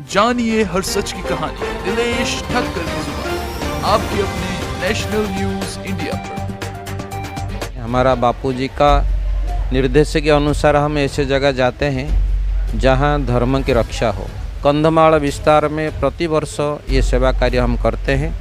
जानिए हर सच की कहानी दिलेश ठक्कर की जुबान, आपके अपने नेशनल न्यूज इंडिया पर। हमारा बापूजी का निर्देश के अनुसार हम ऐसे जगह जाते हैं जहां धर्म की रक्षा हो। कंधमाल विस्तार में प्रतिवर्ष ये सेवा कार्य हम करते हैं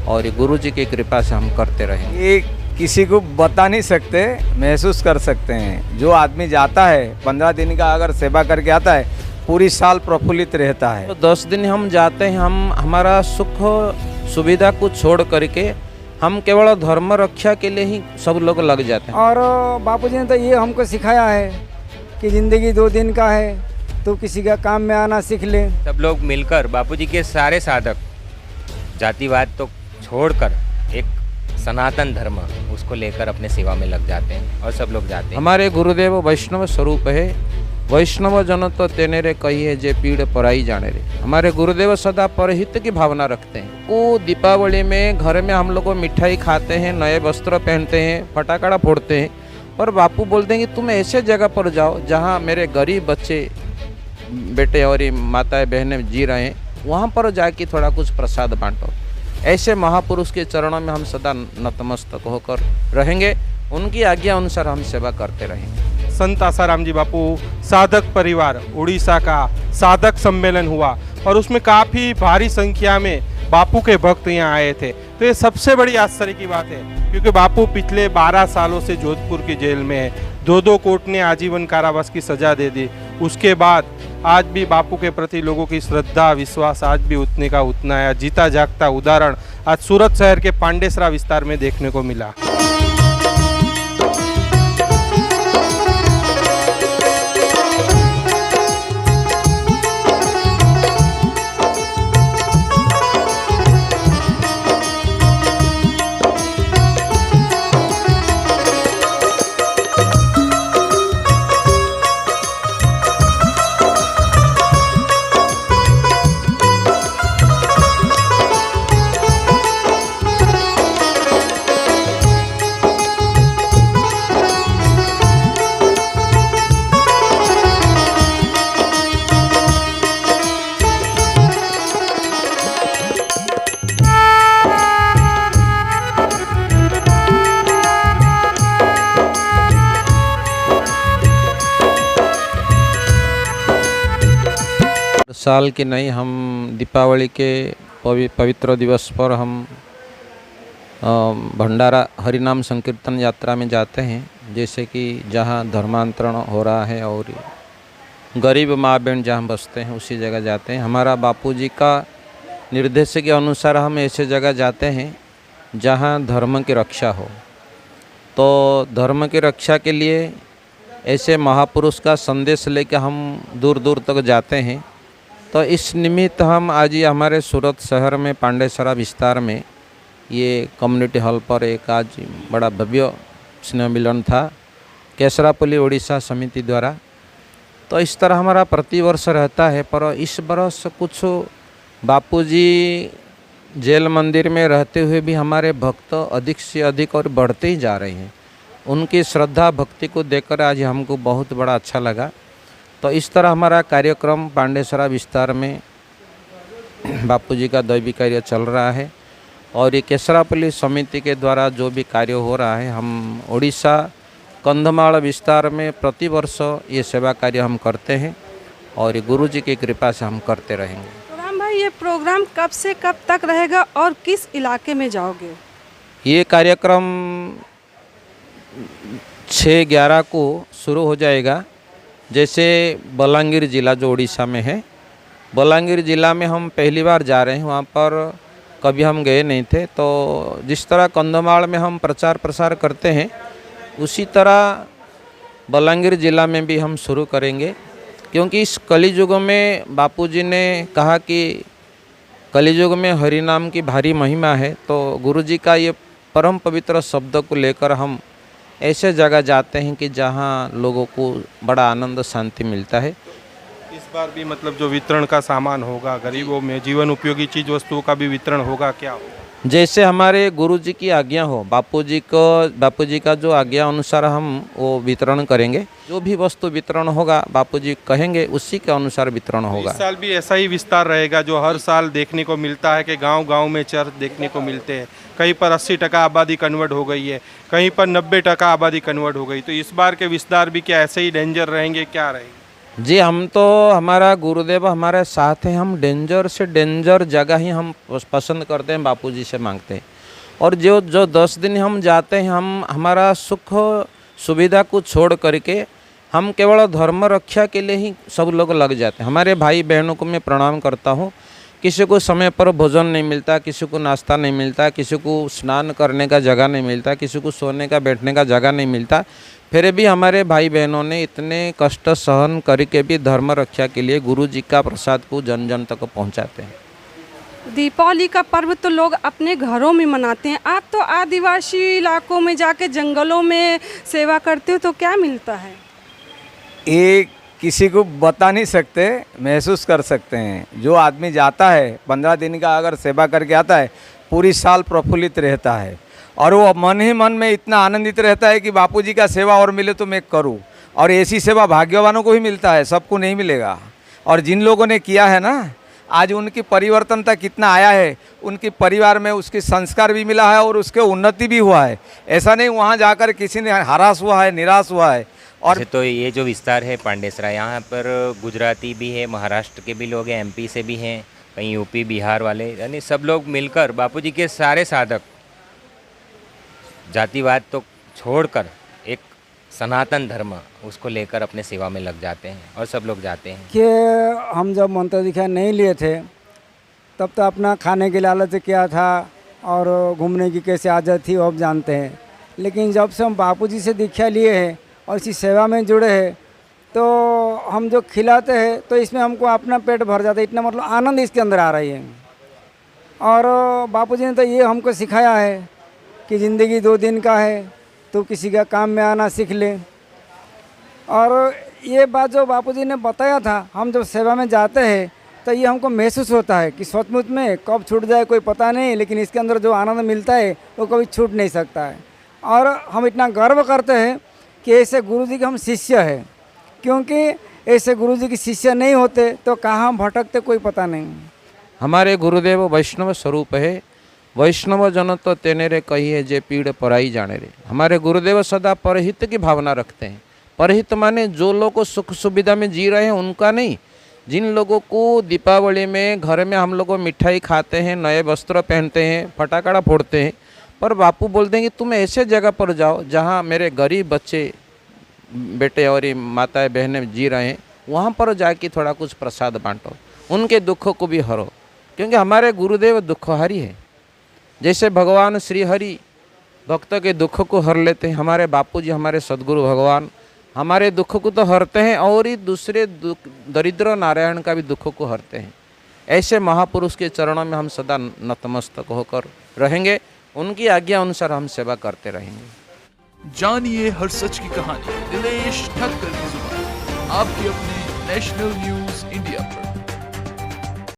और ये गुरुजी की कृपा से हम करते रहेंगे। ये किसी को बता नहीं सकते, महसूस कर सकते हैं। जो आदमी जाता है 15 दिन का अगर सेवा करके आता है, पूरी साल प्रफुल्लित रहता है। तो 10 दिन हम जाते हैं, हम हमारा सुख सुविधा को छोड़ करके हम केवल धर्म रक्षा के लिए ही सब लोग लग जाते हैं। और बापूजी ने तो ये हमको सिखाया है कि ज़िंदगी 2 दिन का है, तो किसी का काम में आना सीख ले। सब लोग मिलकर बापूजी के सारे साधक जातिवाद तो छोड़कर एक सनातन धर्म उसको लेकर अपने सेवा में लग जाते हैं और सब लोग जाते हैं। हमारे गुरुदेव वैष्णव स्वरूप है। वैष्णव जन तो तेने रे कहिए जे पीड़ पराई जाने रे। हमारे गुरुदेव सदा परहित की भावना रखते हैं। वो दीपावली में घर में हम लोग को मिठाई खाते हैं, नए वस्त्र पहनते हैं, फटाकड़ा फोड़ते हैं, और बापू बोलते हैं कि तुम ऐसे जगह पर जाओ जहाँ मेरे गरीब बच्चे बेटे और माताएं बहनें जी रहे हैं, वहाँ पर जाके थोड़ा कुछ प्रसाद बांटो। ऐसे महापुरुष के चरणों में हम सदा नतमस्तक होकर रहेंगे। उनकी आज्ञा अनुसार हम सेवा करते रहेंगे। संत आसाराम जी बापू साधक परिवार उड़ीसा का साधक सम्मेलन हुआ और उसमें काफ़ी भारी संख्या में बापू के भक्त यहाँ आए थे। तो ये सबसे बड़ी आश्चर्य की बात है, क्योंकि बापू पिछले 12 सालों से जोधपुर की जेल में है। 2 कोर्ट ने आजीवन कारावास की सजा दे दी। उसके बाद आज भी बापू के प्रति लोगों की श्रद्धा विश्वास आज भी उतने का उतना है। जीता जागता उदाहरण आज सूरत शहर के पांडेसरा विस्तार में देखने को मिला। साल की नहीं, हम दीपावली के पवित्र दिवस पर हम भंडारा हरिनाम संकीर्तन यात्रा में जाते हैं। जैसे कि जहाँ धर्मांतरण हो रहा है और गरीब माँ बहन जहाँ बसते हैं उसी जगह जाते हैं। हमारा बापूजी का निर्देश के अनुसार हम ऐसे जगह जाते हैं जहाँ धर्म की रक्षा हो। तो धर्म की रक्षा के लिए ऐसे महापुरुष का संदेश लेकर हम दूर दूर तक जाते हैं। तो इस निमित्त हम आज ही हमारे सूरत शहर में पांडेसरा विस्तार में ये कम्युनिटी हॉल पर एक आज बड़ा भव्य स्नेह मिलन था केसरापल्ली उड़ीसा समिति द्वारा। तो इस तरह हमारा प्रतिवर्ष रहता है, पर इस वर्ष कुछ बापूजी जेल मंदिर में रहते हुए भी हमारे भक्त अधिक से अधिक और बढ़ते ही जा रहे हैं। उनकी श्रद्धा भक्ति को देखकर आज हमको बहुत बड़ा अच्छा लगा। तो इस तरह हमारा कार्यक्रम पांडेसरा विस्तार में बापूजी का दैवी कार्य चल रहा है और ये केसरापल्ली समिति के द्वारा जो भी कार्य हो रहा है, हम उड़ीसा कंधमाल विस्तार में प्रतिवर्ष ये सेवा कार्य हम करते हैं और ये गुरुजी की कृपा से हम करते रहेंगे। तो राम भाई, ये प्रोग्राम कब से कब तक रहेगा और किस इलाके में जाओगे? ये कार्यक्रम 6/11 को शुरू हो जाएगा। जैसे बलांगीर ज़िला जो उड़ीसा में है, बलांगीर ज़िला में हम पहली बार जा रहे हैं। वहाँ पर कभी हम गए नहीं थे। तो जिस तरह कंधमाल में हम प्रचार प्रसार करते हैं, उसी तरह बलांगीर ज़िला में भी हम शुरू करेंगे। क्योंकि इस कलियुग में बापूजी ने कहा कि कलियुग में हरि नाम की भारी महिमा है। तो गुरुजी का ये परम पवित्र शब्द को लेकर हम ऐसे जगह जाते हैं कि जहाँ लोगों को बड़ा आनंद शांति मिलता है। इस बार भी मतलब जो वितरण का सामान होगा गरीबों में, जीवन उपयोगी चीज़ वस्तुओं का भी वितरण होगा क्या? जैसे हमारे गुरुजी की आज्ञा हो, बापूजी का जो आज्ञा अनुसार हम वो वितरण करेंगे। जो भी वस्तु वितरण होगा बापूजी कहेंगे उसी के अनुसार वितरण होगा। इस साल भी ऐसा ही विस्तार रहेगा जो हर साल देखने को मिलता है कि गांव-गांव में चर्च देखने को मिलते हैं। कहीं पर 80% आबादी कन्वर्ट हो गई है, कहीं पर 90% आबादी कन्वर्ट हो गई। तो इस बार के विस्तार भी क्या ऐसे ही डेंजर रहेंगे, क्या रहेंगे? जी, हम तो हमारा गुरुदेव हमारे साथ हैं, हम डेंजर से डेंजर जगह ही हम पसंद करते हैं, बापूजी से मांगते हैं। और जो 10 दिन हम जाते हैं, हम हमारा सुख सुविधा को छोड़ करके हम केवल धर्म रक्षा के लिए ही सब लोग लग जाते हैं। हमारे भाई बहनों को मैं प्रणाम करता हूँ। किसी को समय पर भोजन नहीं मिलता, किसी को नाश्ता नहीं मिलता, किसी को स्नान करने का जगह नहीं मिलता, किसी को सोने का बैठने का जगह नहीं मिलता, फिर भी हमारे भाई बहनों ने इतने कष्ट सहन करके भी धर्म रक्षा के लिए गुरु जी का प्रसाद को जन जन तक पहुंचाते हैं। दीपावली का पर्व तो लोग अपने घरों में मनाते हैं, आप तो आदिवासी इलाकों में जाके जंगलों में सेवा करते हो, तो क्या मिलता है? ये किसी को बता नहीं सकते, महसूस कर सकते हैं। जो आदमी जाता है 15 दिन का अगर सेवा करके आता है, पूरी साल प्रफुल्लित रहता है और वो मन ही मन में इतना आनंदित रहता है कि बापूजी का सेवा और मिले तो मैं करूं। और ऐसी सेवा भाग्यवानों को ही मिलता है, सबको नहीं मिलेगा। और जिन लोगों ने किया है ना, आज उनकी परिवर्तनता कितना आया है, उनके परिवार में उसके संस्कार भी मिला है और उसके उन्नति भी हुआ है। ऐसा नहीं वहाँ जाकर किसी ने हरास हुआ है, निराश हुआ है। और तो ये जो विस्तार है पांडेसरा, यहाँ पर गुजराती भी है, महाराष्ट्र के भी लोग हैं, एमपी से भी हैं, कहीं यूपी बिहार वाले, यानी सब लोग मिलकर बापूजी के सारे साधक जातिवाद तो छोड़कर एक सनातन धर्म उसको लेकर अपने सेवा में लग जाते हैं और सब लोग जाते हैं। कि हम जब मंत्र दीक्षा नहीं लिए थे तब तो अपना खाने के लालच किया था और घूमने की कैसे आदत थी वो अब जानते हैं। लेकिन जब से हम बापूजी से दीक्षा लिए हैं और इसी सेवा में जुड़े हैं तो हम जो खिलाते हैं तो इसमें हमको अपना पेट भर जाता है, इतना मतलब आनंद इसके अंदर आ रही है। और बापूजी ने तो ये हमको सिखाया है कि ज़िंदगी 2 दिन का है, तो किसी का काम में आना सीख ले। और ये बात जो बापूजी ने बताया था, हम जब सेवा में जाते हैं तो ये हमको महसूस होता है कि सचमुच में कब छूट जाए कोई पता नहीं, लेकिन इसके अंदर जो आनंद मिलता है वो कभी छूट नहीं सकता है। और हम इतना गर्व करते हैं कि ऐसे गुरुजी के हम शिष्य हैं, क्योंकि ऐसे गुरुजी के शिष्य नहीं होते तो कहाँ हम भटकते कोई पता नहीं। हमारे गुरुदेव वैष्णव स्वरूप है, वैष्णव जन तो तेने रे कहिए जे पीड़ पराई जाने रे। हमारे गुरुदेव सदा परहित की भावना रखते हैं। परहित माने जो लोग को सुख सुविधा में जी रहे हैं उनका नहीं, जिन लोगों को दीपावली में घर में हम लोग मिठाई खाते हैं, नए वस्त्र पहनते हैं, फटाकड़ा फोड़ते हैं, पर बापू बोलते हैं कि तुम ऐसे जगह पर जाओ जहाँ मेरे गरीब बच्चे बेटे और माताएं बहनें जी रहे हैं, वहाँ पर जाके थोड़ा कुछ प्रसाद बांटो, उनके दुखों को भी हरो, क्योंकि हमारे गुरुदेव दुखहारी है। जैसे भगवान श्री हरि भक्त के दुख को हर लेते हैं, हमारे बापूजी हमारे सदगुरु भगवान हमारे दुख को तो हरते हैं और ही दूसरे दरिद्र नारायण का भी दुख को हरते हैं। ऐसे महापुरुष के चरणों में हम सदा नतमस्तक होकर रहेंगे, उनकी आज्ञा अनुसार हम सेवा करते रहेंगे। जानिए हर सच की कहानी दिनेश ठक्कर की जुबान, आपके अपने नेशनल न्यूज़ इंडिया पर।